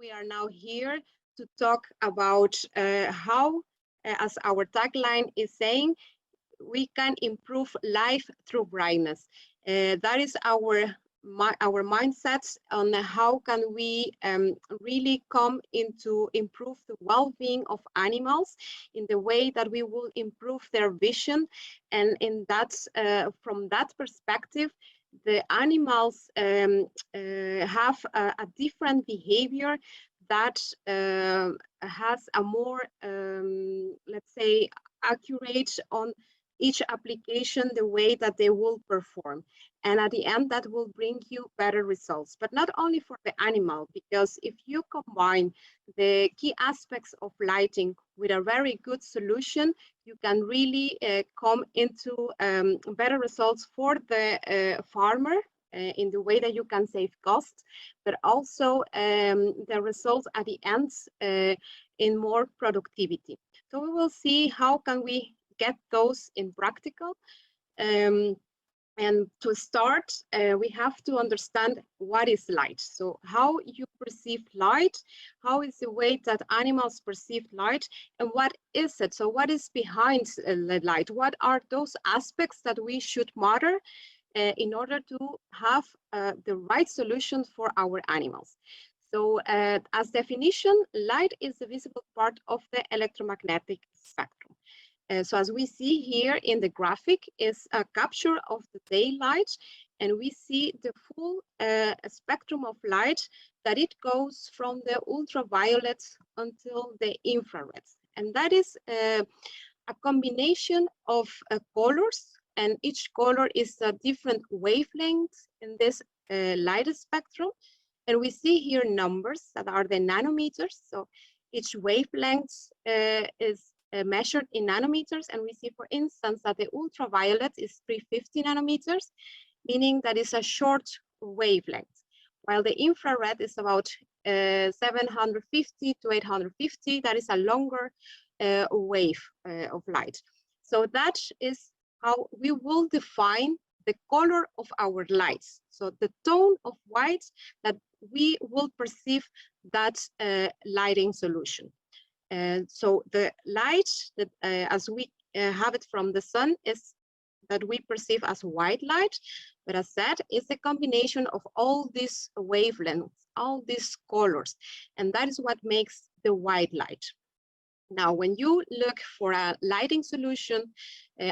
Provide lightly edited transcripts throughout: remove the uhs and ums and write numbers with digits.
we are now here to talk about how, as our tagline is saying, we can improve life through brightness. That is our mindset on how can we really come into improve the well-being of animals in the way that we will improve their vision, and in that from that perspective the animals have a different behavior that has a more let's say accurate on each application, the way that they will perform, and at the end that will bring you better results. But not only for the animal, because if you combine the key aspects of lighting with a very good solution, you can really come into better results for the farmer in the way that you can save costs, but also the results at the end in more productivity. So we will see how can we get those in practical. And to start, we have to understand what is light. So how you perceive light, how is the way that animals perceive light, and what is it? So what is behind the light? What are those aspects that we should monitor in order to have the right solutions for our animals? So as definition, light is the visible part of the electromagnetic spectrum. So as we see here in the graphic is a capture of the daylight, and we see the full spectrum of light, that it goes from the ultraviolet until the infrared. And that is a combination of colors, and each color is a different wavelength in this light spectrum. And we see here numbers that are the nanometers. So each wavelength is measured in nanometers, and we see, for instance, that the ultraviolet is 350 nanometers, meaning that it's a short wavelength, while the infrared is about 750 to 850. That is a longer wave of light. So that is how we will define the color of our lights. So the tone of white that we will perceive that lighting solution. So the light that as we have it from the sun is that we perceive as white light, but as said, is a combination of all these wavelengths, all these colors, and that is what makes the white light. Now, when you look for a lighting solution,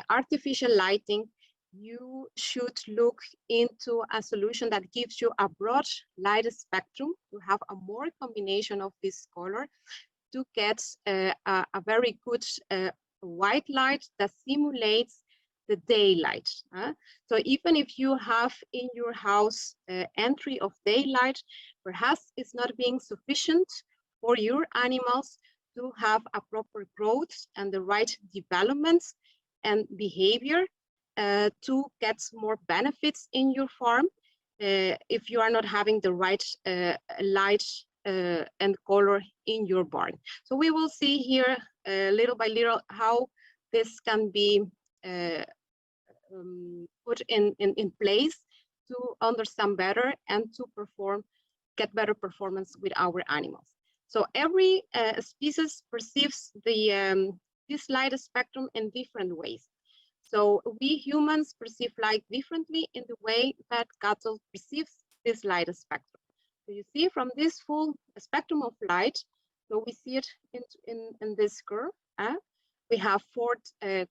artificial lighting, you should look into a solution that gives you a broad light spectrum to have a more combination of this color, to get a very good white light that simulates the daylight. So even if you have in your house entry of daylight, perhaps it's not being sufficient for your animals to have a proper growth and the right development and behavior to get more benefits in your farm if you are not having the right light and color in your barn. So we will see here little by little how this can be put in place to understand better and to get better performance with our animals. So every species perceives this light spectrum in different ways. So we humans perceive light differently in the way that cattle perceives this light spectrum. So you see from this full spectrum of light, so we see it in this curve. We have three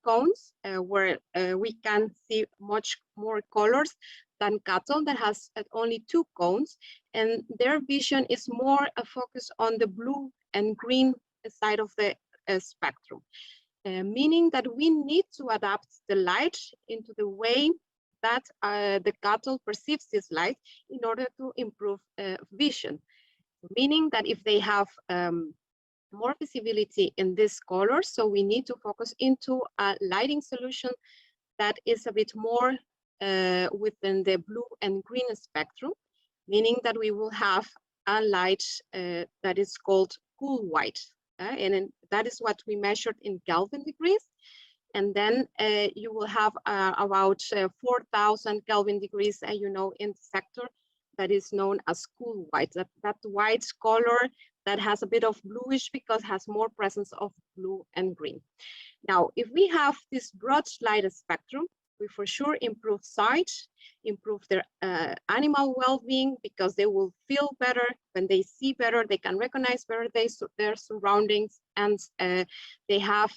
cones where we can see much more colors than cattle that has only 2 cones, and their vision is more focused on the blue and green side of the spectrum, meaning that we need to adapt the light into the way that the cattle perceives this light in order to improve vision, meaning that if they have more visibility in this color, so we need to focus into a lighting solution that is a bit more within the blue and green spectrum, meaning that we will have a light that is called cool white, and that is what we measured in Kelvin degrees. And then you will have about 4,000 Kelvin degrees, in the sector that is known as cool white, that white color that has a bit of bluish because it has more presence of blue and green. Now, if we have this broad light spectrum, we for sure improve sight, improve their animal well-being, because they will feel better when they see better, they can recognize better their surroundings, and they have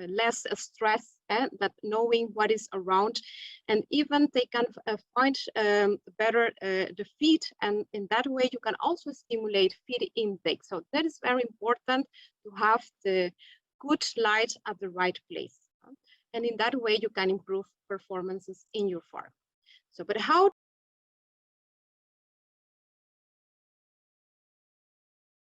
less stress that knowing what is around, and even they can find better the feed, and in that way you can also stimulate feed intake. So that is very important, to have the good light at the right place. And in that way, you can improve performances in your farm. So, but how